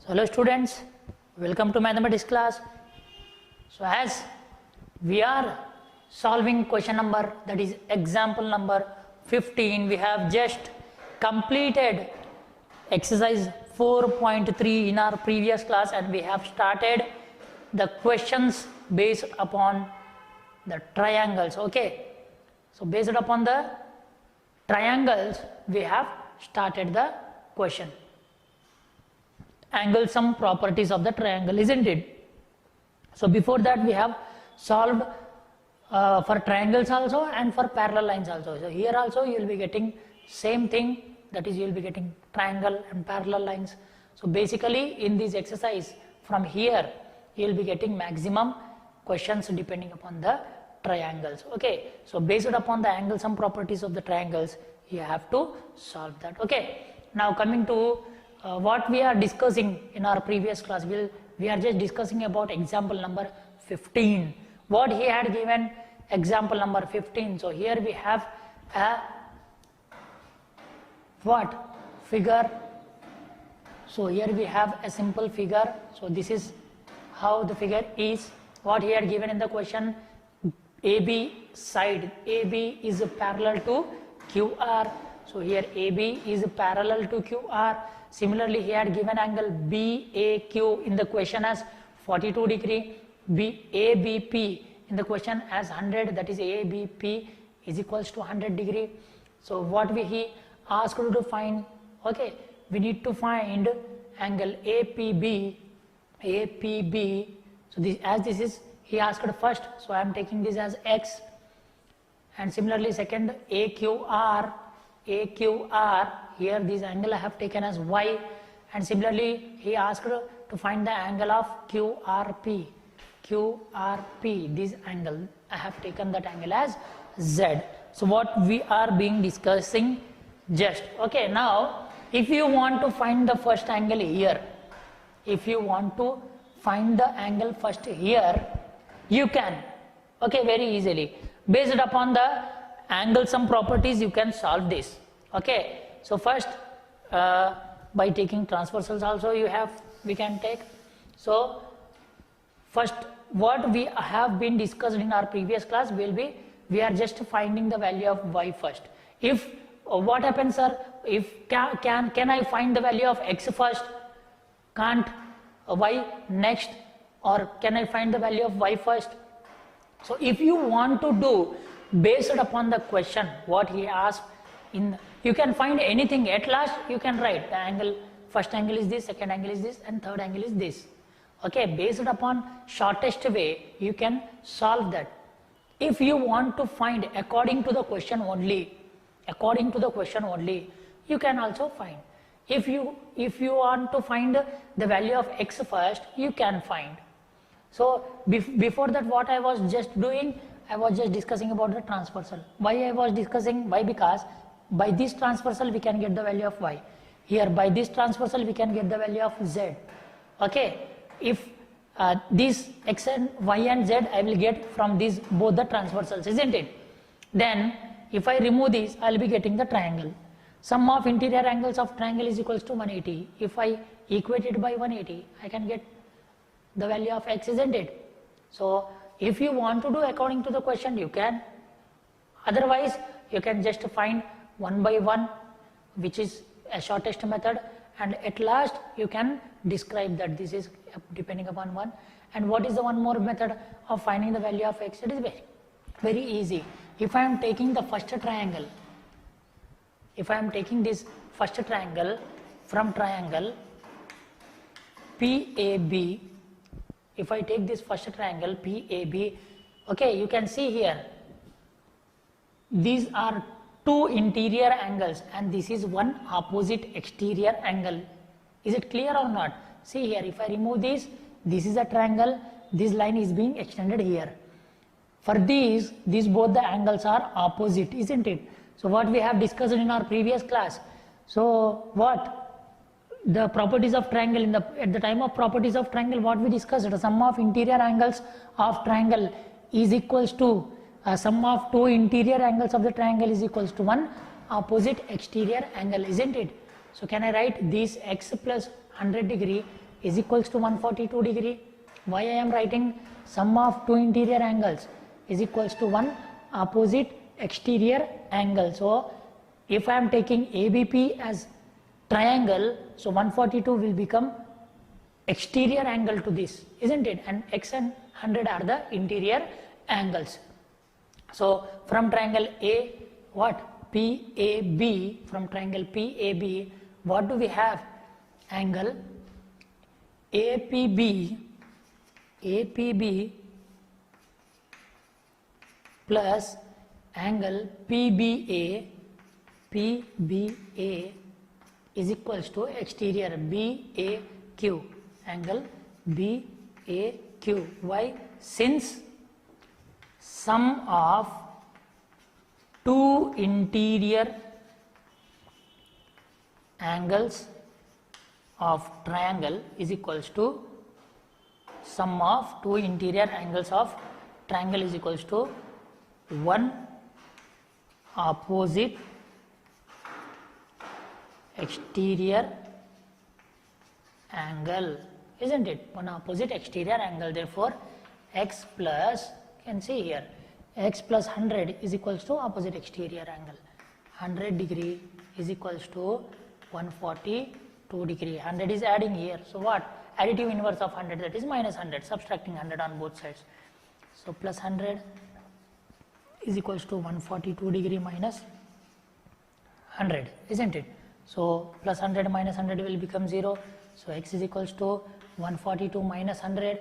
So hello students, welcome to mathematics class. So as we are solving question number, that is example number 15, we have just completed exercise 4.3 in our previous class, and we have started the questions based upon the triangles. Okay, so based upon the triangles we have started the question. Angle sum properties of the triangle, isn't it? So before that we have solved for triangles also and for parallel lines also. So here also you will be getting same thing, that is you will be getting triangle and parallel lines. So basically in this exercise from here you will be getting maximum questions depending upon the triangles. Okay, so based upon the angle sum properties of the triangles you have to solve that. Okay, now coming to what we are discussing in our previous class, we are just discussing about example number 15. What he had given example number 15. So here we have a what figure. So here we have a simple figure. So this is how the figure is. What he had given in the question, AB side, AB is parallel to QR. So here AB is parallel to QR. Similarly, he had given angle BAQ in the question as 42 degree, ABP in the question as 100, that is ABP is equals to 100 degree. So what he asked to find, okay, we need to find angle APB. So this, as this is, he asked first, so I am taking this as X, and similarly second AQR, here this angle I have taken as Y, and similarly he asked to find the angle of QRP, this angle I have taken that angle as Z. So what we are being discussing just, okay, now if you want to find the first angle here, if you want to find the angle first here, you can, okay, very easily based upon the angle sum properties you can solve this. Okay, so first by taking transversals also we can take. So first what we have been discussed in our previous class will be, we are just finding the value of y first. If what happens, sir, if can I find the value of x first, can't y next, or can I find the value of y first? So if you want to do based upon the question what he asked, you can find anything, at last you can write the angle, first angle is this, second angle is this, and third angle is this. Okay, based upon shortest way you can solve that. If you want to find according to the question only, you can also find. If you want to find the value of x first, you can find. So before that what I was just doing, I was just discussing about the transversal. Why I was discussing? Why? Because by this transversal we can get the value of y. Here by this transversal we can get the value of z. Okay, if this x and y and z I will get from these both the transversals, isn't it? Then if I remove this, I will be getting the triangle. Sum of interior angles of triangle is equals to 180. If I equate it by 180, I can get the value of x, isn't it? So if you want to do according to the question, you can. Otherwise you can just find one by one, which is a shortest method, and at last you can describe that this is depending upon one. And what is the one more method of finding the value of x? It is very easy. If I am taking the first triangle, if I am taking this first triangle from triangle PAB, if I take this first triangle PAB, okay, you can see here these are two interior angles and this is one opposite exterior angle. Is it clear or not? See here, if I remove this is a triangle, this line is being extended here. For these both the angles are opposite, isn't it? So what we have discussed in our previous class. So what? The properties of triangle, at the time of properties of triangle, what we discussed, the sum of interior angles of triangle is equals to sum of two interior angles of the triangle is equals to one opposite exterior angle, isn't it? So can I write this x plus 100 degree is equals to 142 degree. Why I am writing sum of two interior angles is equals to one opposite exterior angle. So if I am taking ABP as triangle, so 142 will become exterior angle to this, isn't it? And x and 100 are the interior angles. So from triangle A, what? PAB, from triangle PAB, what do we have? Angle APB plus angle PBA is equals to exterior BAQ, angle BAQ. Why? Since sum of two interior angles of triangle is equals to sum of two interior angles of triangle is equals to one opposite exterior angle, isn't it? One opposite exterior angle. Therefore x plus, you can see here, x plus 100 is equals to opposite exterior angle. 100 degree is equals to 142 degree. 100 is adding here. So what? Additive inverse of 100, that is minus 100, subtracting 100 on both sides. So plus 100 is equals to 142 degree minus 100, isn't it? So plus 100 minus 100 will become 0. So x is equals to 142 minus 100.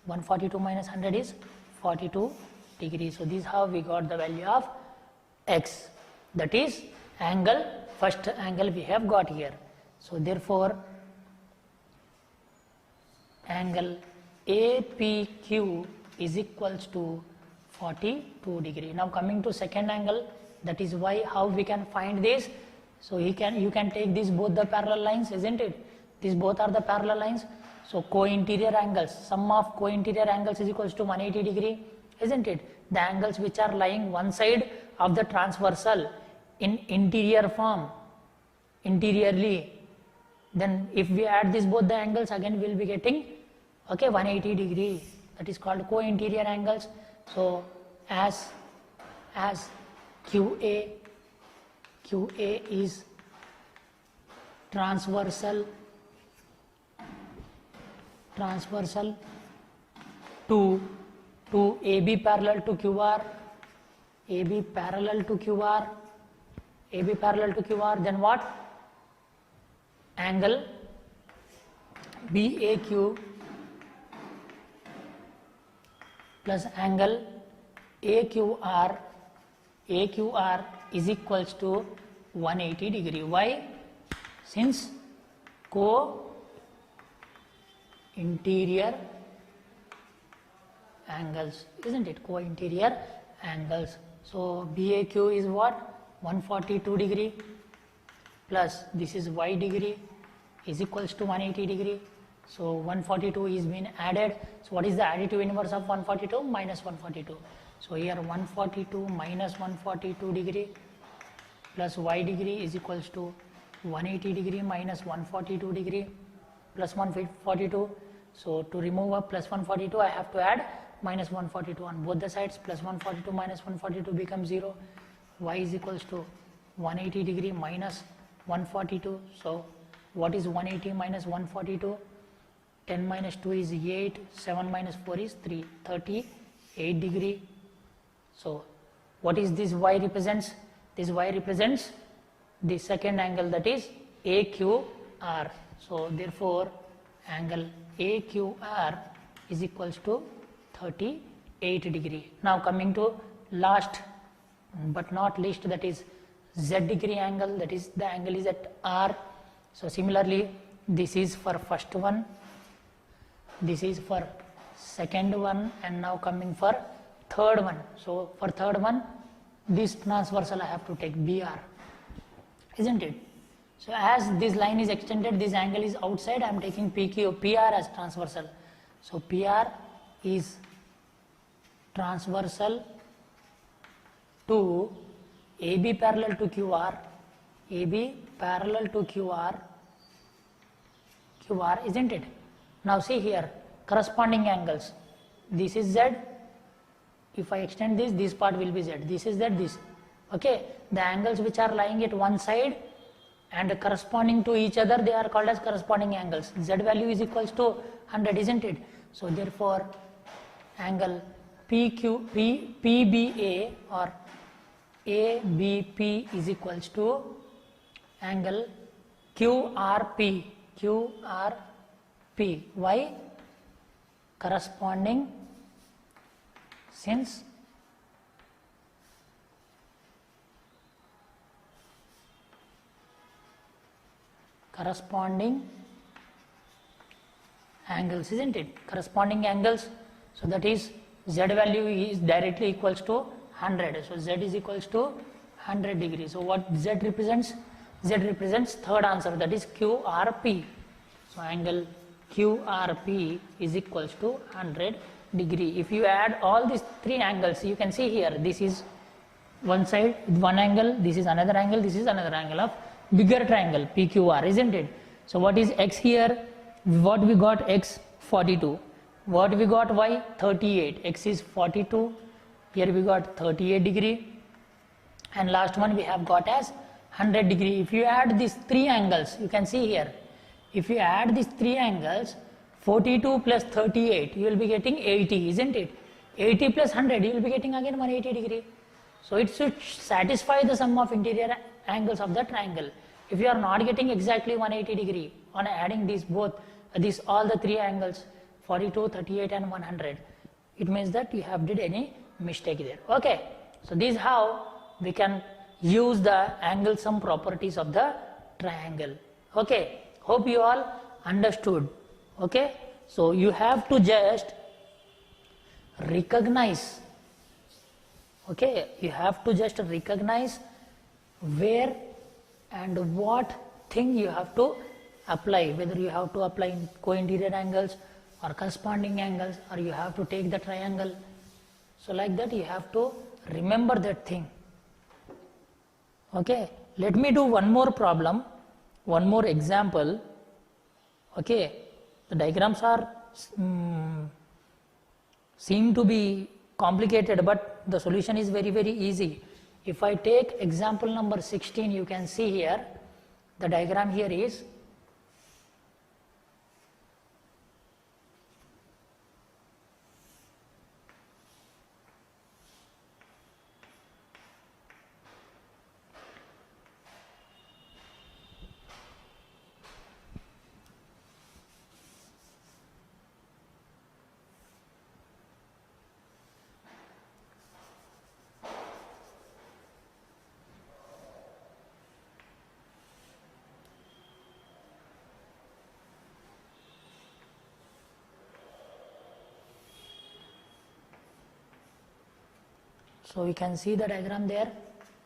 142 minus 100 is 42 degrees. So this is how we got the value of x. That is angle, first angle we have got here. So therefore angle APQ is equals to 42 degree. Now coming to second angle, that is why how we can find this. So you can take these both the parallel lines, isn't it? These both are the parallel lines. So co-interior angles, sum of co-interior angles is equals to 180 degree, isn't it? The angles which are lying one side of the transversal in interior form, interiorly, then if we add this both the angles, again we will be getting 180 degree. That is called co-interior angles. So as QA is transversal to AB parallel to QR, then what? Angle BAQ plus angle AQR is equals to 180 degree. Why? Since co-interior angles, isn't it? Co-interior angles. So BAQ is what? 142 degree plus this is y degree is equals to 180 degree. So 142 is being added. So what is the additive inverse of 142? Minus 142. So here 142 minus 142 degree plus y degree is equals to 180 degree minus 142 degree plus 142. So to remove a plus 142 I have to add minus 142 on both the sides. Plus 142 minus 142 becomes 0. Y is equals to 180 degree minus 142. So what is 180 minus 142? 10 minus 2 is 8, 7 minus 4 is 3, 38 degree. So what is this y represents? This y represents the second angle, that is AQR. So therefore angle AQR is equals to 38 degree. Now coming to last but not least, that is Z degree angle, that is the angle is at R. So similarly this is for first one, this is for second one, and now coming for third one. So for third one, this transversal I have to take BR, isn't it? So as this line is extended, this angle is outside, I am taking PR as transversal. So PR is transversal to AB parallel to QR, AB parallel to QR, isn't it? Now see here, corresponding angles. This is Z. If I extend this, this part will be Z. This is Z, this. Okay, the angles which are lying at one side and corresponding to each other, they are called as corresponding angles. Z value is equals to 100, isn't it? So therefore, angle PBA or ABP is equals to angle QRP. Why? Corresponding, since corresponding angles, isn't it? Corresponding angles. So that is Z value is directly equals to 100. So Z is equals to 100 degrees. So what Z represents? Z represents third answer, that is QRP. So angle QRP is equals to 100 degree. If you add all these three angles, you can see here, this is one side, one angle, this is another angle, this is another angle of bigger triangle PQR, isn't it? So what is X here? What we got? X 42. What we got? Y 38. X is 42. Here we got 38 degree. And last one we have got as 100 degree. If you add these three angles, you can see here, if you add these three angles, 42 plus 38, you will be getting 80, isn't it? 80 plus 100, you will be getting again 180 degree. So it should satisfy the sum of interior angles of the triangle. If you are not getting exactly 180 degree on adding these both, all the three angles, 42, 38 and 100, it means that you have did any mistake there. Okay, so this is how we can use the angle sum properties of the triangle. Okay, hope you all understood. Okay, so you have to just recognize, okay, you have to just recognize where and what thing you have to apply, whether you have to apply in co-interior angles or corresponding angles, or you have to take the triangle. So like that you have to remember that thing. Okay, let me do one more problem, one more example. Okay, the diagrams are seem to be complicated, but the solution is very easy. If I take example number 16, you can see here, the diagram here is so we can see the diagram there.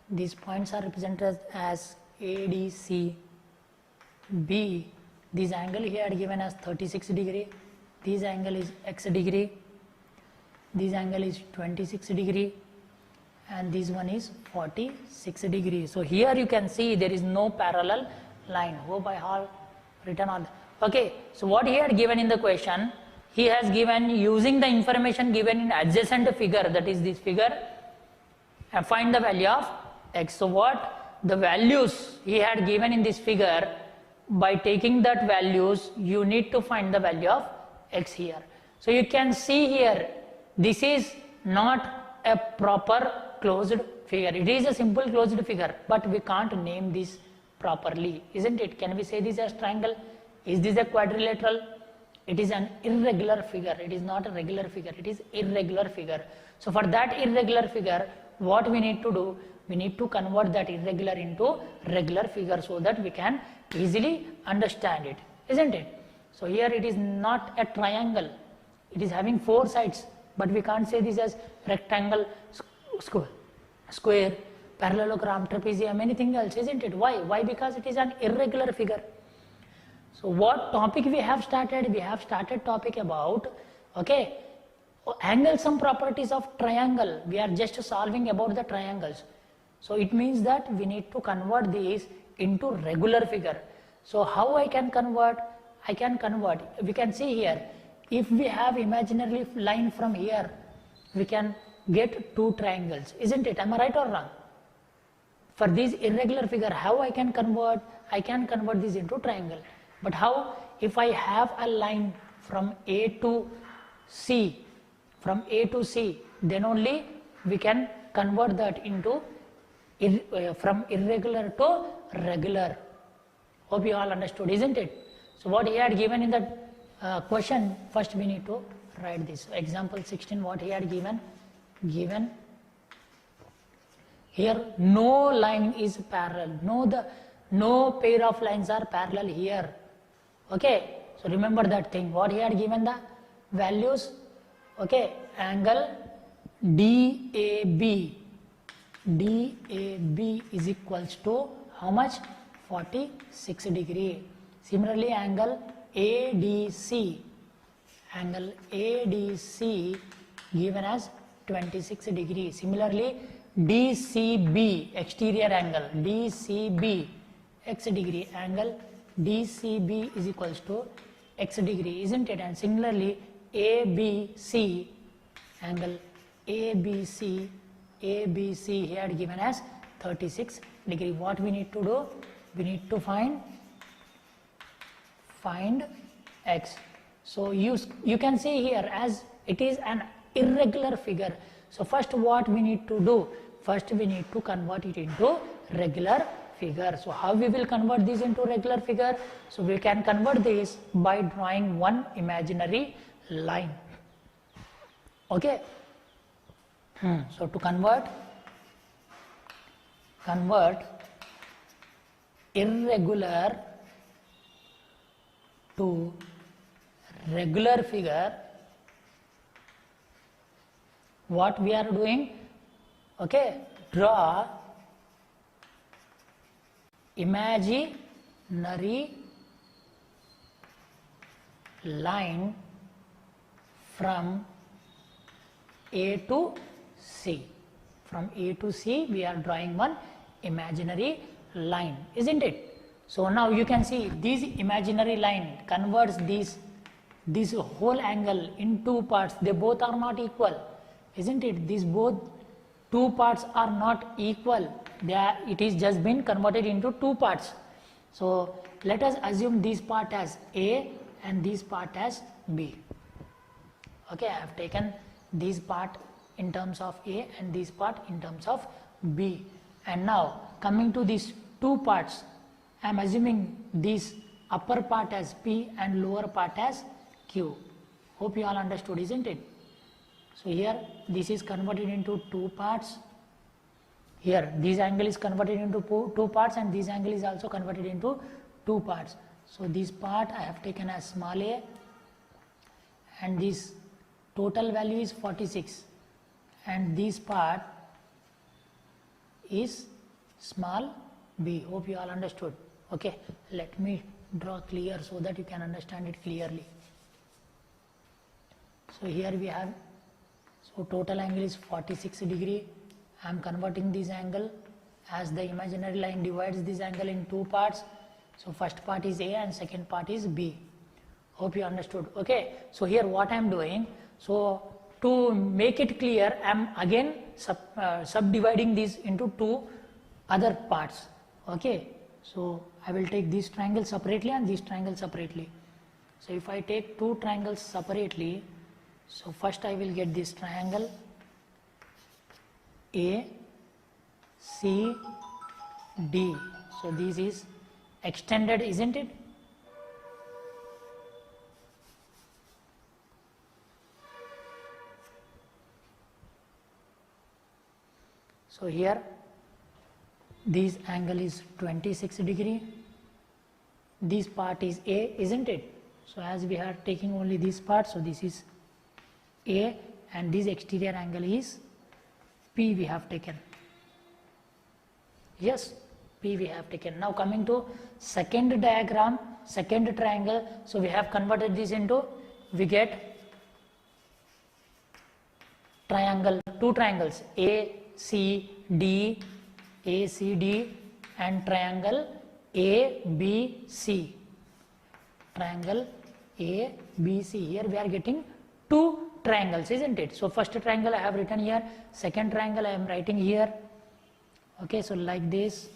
These points are represented as A, D, C, B. This angle here given as 36 degree. This angle is X degree. This angle is 26 degree. And this one is 46 degree. So here you can see there is no parallel line. Hope I have written all. Okay, so what he had given in the question, he has given using the information given in adjacent figure, that is this figure, and find the value of X. So what the values he had given in this figure, by taking that values you need to find the value of X here. So you can see here, this is not a proper closed figure. It is a simple closed figure, but we can't name this properly, isn't it? Can we say this as triangle? Is this a quadrilateral? It is an irregular figure. It is not a regular figure. It is irregular figure. So for that irregular figure, what we need to do? We need to convert that irregular into regular figure so that we can easily understand it, isn't it? So here it is not a triangle. It is having four sides, but we can't say this as rectangle, square, parallelogram, trapezium, anything else, isn't it? Why? Why? Because it is an irregular figure. So what topic we have started? We have started topic about, okay, angle sum properties of triangle. We are just solving about the triangles. So it means that we need to convert these into regular figure. So how I can convert? I can convert. We can see here, if we have imaginary line from here, we can get two triangles, isn't it? Am I right or wrong? For this irregular figure, how I can convert? I can convert this into triangle. But how? If I have a line from A to C, then only we can convert that into from irregular to regular. Hope you all understood, isn't it? So what he had given in the question, first we need to write this. Example 16, what he had given here, no line is parallel, no pair of lines are parallel here. Okay, so remember that thing, what he had given the values. Okay, angle DAB is equals to how much? 46 degree. Similarly, angle ADC given as 26 degree. Similarly, DCB, exterior angle, DCB, x degree, angle DCB is equals to x degree, isn't it? And similarly, ABC, angle ABC he had given as 36 degree. What we need to do? We need to find x. So you can see here, as it is an irregular figure. So first what we need to do? First we need to convert it into regular figure. So how we will convert this into regular figure? So we can convert this by drawing one imaginary line. Okay. So to convert irregular to regular figure, what we are doing? Okay, draw imaginary line from A to C. From A to C we are drawing one imaginary line, isn't it? So now you can see this imaginary line converts this whole angle in two parts. They both are not equal, isn't it? These both two parts are not equal. It is just been converted into two parts. So let us assume this part as A and this part as B. Okay, I have taken this part in terms of A and this part in terms of B. And now coming to these two parts, I am assuming this upper part as P and lower part as Q. Hope you all understood, isn't it? So here this is converted into two parts. Here this angle is converted into two parts, and this angle is also converted into two parts. So this part I have taken as small a, and this total value is 46, and this part is small b. Hope you all understood. Okay, let me draw clear so that you can understand it clearly. So here we have, so total angle is 46 degree. I am converting this angle as the imaginary line divides this angle in two parts. So first part is A and second part is B. Hope you understood. Okay, so here what I am doing, so to make it clear, I am again subdividing this into two other parts. Okay, so I will take this triangle separately and this triangle separately. So if I take two triangles separately, so first I will get this triangle A, C, D. So this is extended, isn't it? So here this angle is 26 degree. This part is A, isn't it? So as we are taking only this part, so this is A, and this exterior angle is P we have taken. Yes, P we have taken. Now coming to second diagram, second triangle. So we have converted this into, we get triangle, two triangles ACD, and triangle ABC. triangle ABC. Here we are getting two triangles, isn't it? So first triangle I have written here, second triangle I am writing here. Okay, so like this.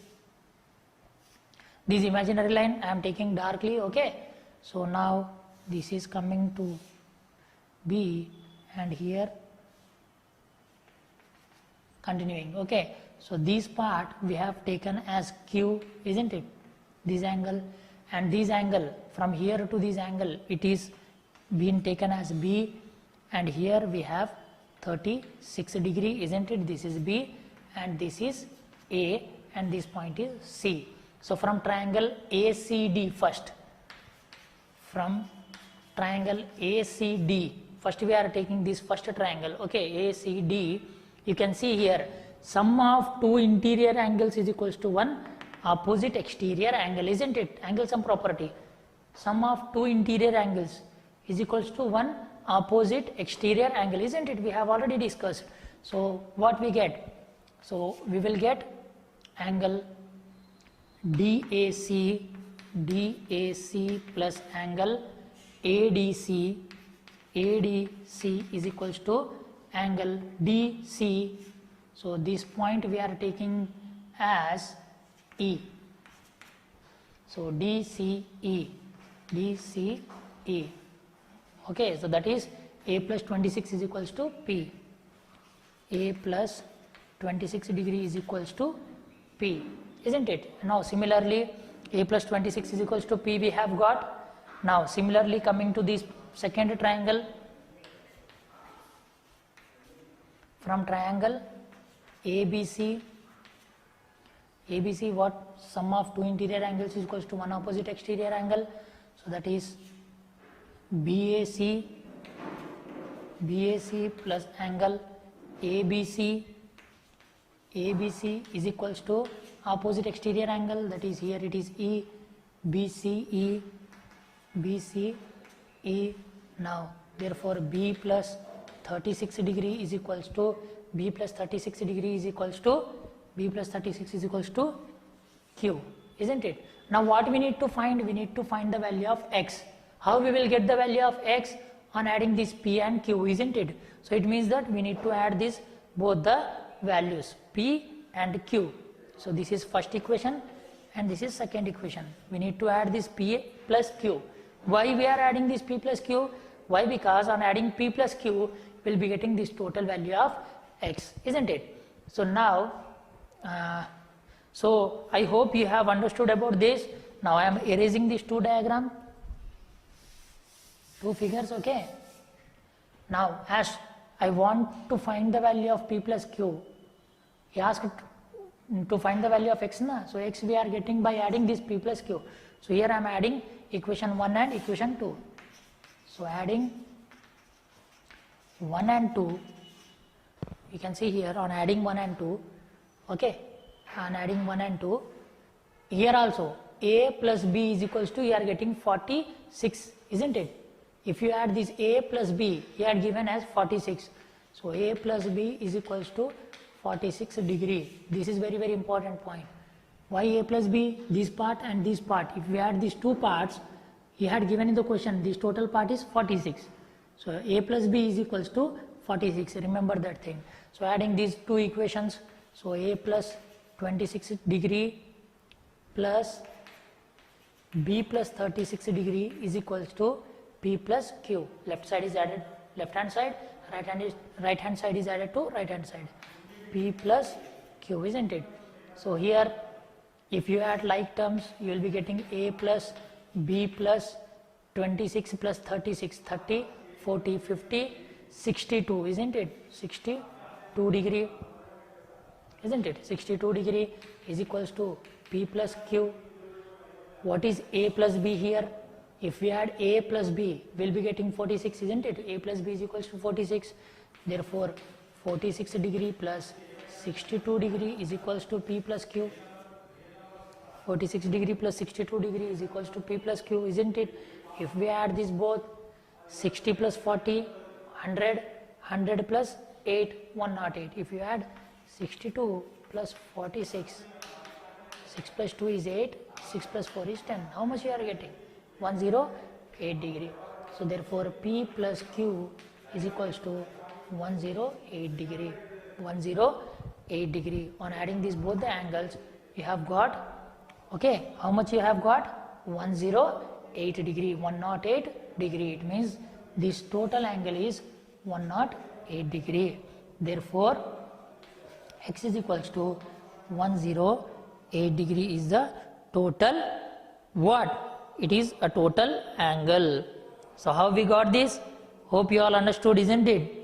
This imaginary line I am taking darkly. Okay, so now this is coming to B and here continuing. Okay, so this part we have taken as Q, isn't it? This angle, and this angle from here to this angle, it is been taken as B, and here we have 36 degree, isn't it? This is B and this is A and this point is C. So from triangle ACD first, from triangle ACD, first we are taking this first triangle. Okay, ACD, you can see here sum of two interior angles is equals to one opposite exterior angle, isn't it? Angle sum property, sum of two interior angles is equals to one opposite exterior angle, isn't it? We have already discussed. So what we get? So we will get angle DAC plus angle ADC is equals to angle DC. So this point we are taking as E. So DCE. Okay, so that is A plus 26 is equals to P. A plus 26 degree is equals to P, isn't it? Now similarly A plus 26 is equals to P we have got. Now similarly coming to this second triangle, from triangle ABC, what sum of two interior angles is equals to one opposite exterior angle, so that is BAC plus angle ABC is equals to opposite exterior angle, that is here it is E, BCE. Now therefore B plus 36 degree is equals to Q, isn't it? Now what we need to find? We need to find the value of X. How we will get the value of X? On adding this P and Q, isn't it? So it means that we need to add this both the values P and Q. So this is first equation and this is second equation. We need to add this P plus Q. Why we are adding this P plus Q? Why? Because on adding P plus Q, we will be getting this total value of X, isn't it? So now, so I hope you have understood about this. Now I am erasing these two diagrams, two figures, okay. Now as I want to find the value of P plus Q, he asked to find the value of X, na? So X we are getting by adding this P plus Q. So here I am adding equation 1 and equation 2. So adding 1 and 2, you can see here on adding 1 and 2, okay, on adding 1 and 2, here also A plus B is equals to, you are getting 46, isn't it? If you add this A plus B, he had given as 46. So A plus B is equals to 46 degree. This is very, very important point. Why A plus B? This part and this part. If we add these two parts, he had given in the question, this total part is 46. So A plus B is equals to 46. Remember that thing. So adding these two equations, so A plus 26 degree plus B plus 36 degree is equals to P plus Q. Left side is added left hand side, right hand side is added to right hand side. P plus Q, isn't it? So here if you add like terms, you will be getting A plus B plus 26 plus 36, 30, 40, 50, 62, isn't it? 62 degree, isn't it? 62 degree is equals to P plus Q. What is A plus B here? If we add A plus B, we will be getting 46, isn't it? A plus B is equals to 46. Therefore, 46 degree plus 62 degree is equals to P plus Q. 46 degree plus 62 degree is equals to P plus Q, isn't it? If we add this both, 60 plus 40, 100, 100 plus 8, 108. If you add 62 plus 46, 6 plus 2 is 8, 6 plus 4 is 10. How much you are getting? 10, 8 degree. So therefore P plus Q is equals to 108 degree. 108 degree. On adding these both the angles, you have got, okay, how much you have got? 108 degree. 108 degree. It means this total angle is 108 degree. Therefore x is equals to 108 degree is the total what? It is a total angle. So how we got this? Hope you all understood, isn't it?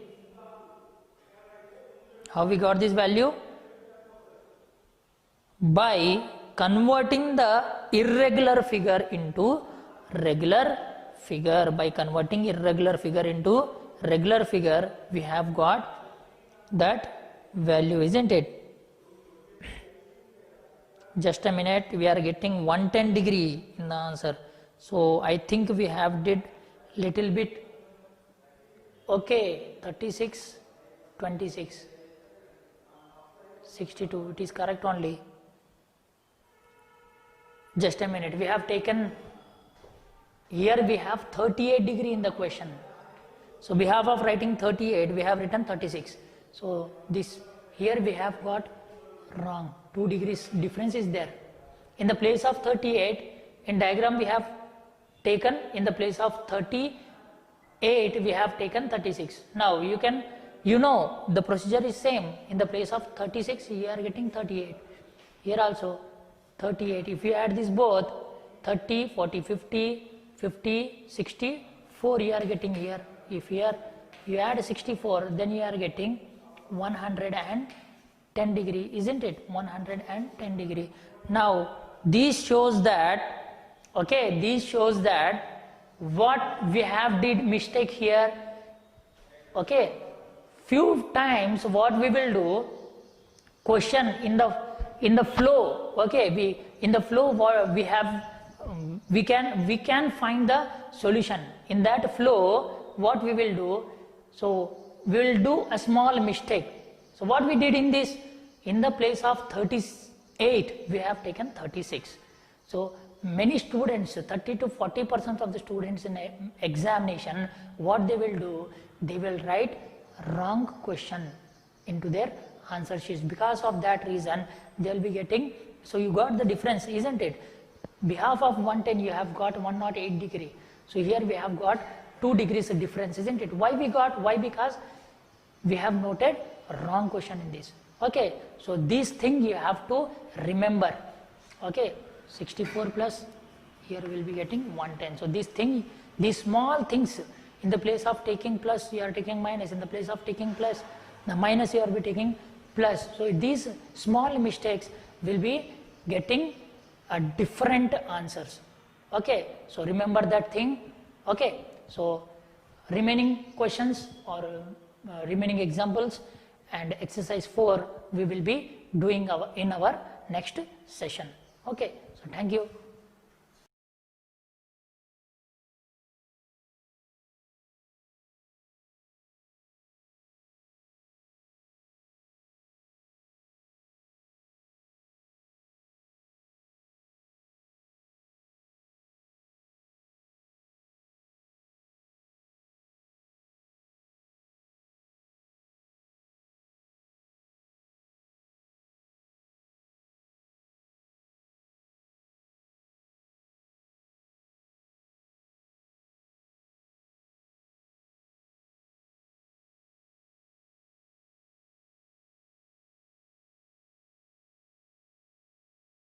How we got this value? By converting the irregular figure into regular figure. By converting irregular figure into regular figure, we have got that value, isn't it? Just a minute, we are getting 110 degree in the answer. So I think we have did little bit. Okay, 36, 26, 62, it is correct only. Just a minute, we have taken, here we have 38 degree in the question. So behalf of writing 38, we have written 36. So this, here we have got wrong, 2 degrees difference is there. In the place of 38, in diagram we have taken, in the place of 38, we have taken 36. Now you can, you know, the procedure is same. In the place of 36, you are getting 38. Here also 38. If you add this both, 30, 40, 50, 50, 64, you are getting here. If here you add 64, then you are getting 110 degree, isn't it? 110 degree. Now this shows that, okay, this shows that what we have did mistake here. Okay, few times what we will do, question in the flow, okay, we in the flow we have we can find the solution. In that flow, what we will do, so we will do a small mistake. So what we did in this, in the place of 38, we have taken 36. So many students, 30 to 40% of the students in examination, what they will do, they will write wrong question into their answer sheets. Because of that reason, they will be getting, so you got the difference, isn't it? Behalf of 110, you have got 108 degree. So here we have got 2 degrees of difference, isn't it? Why we got? Why? Because we have noted wrong question in this. Okay, so this thing you have to remember. Okay, 64 plus, here we will be getting 110. So this thing, these small things, in the place of taking plus, you are taking minus. In the place of taking plus, the minus you are be taking plus. So these small mistakes will be getting different answers. Okay, so remember that thing. Okay, so remaining questions or remaining examples and exercise 4 we will be doing in our next session. Okay, so thank you.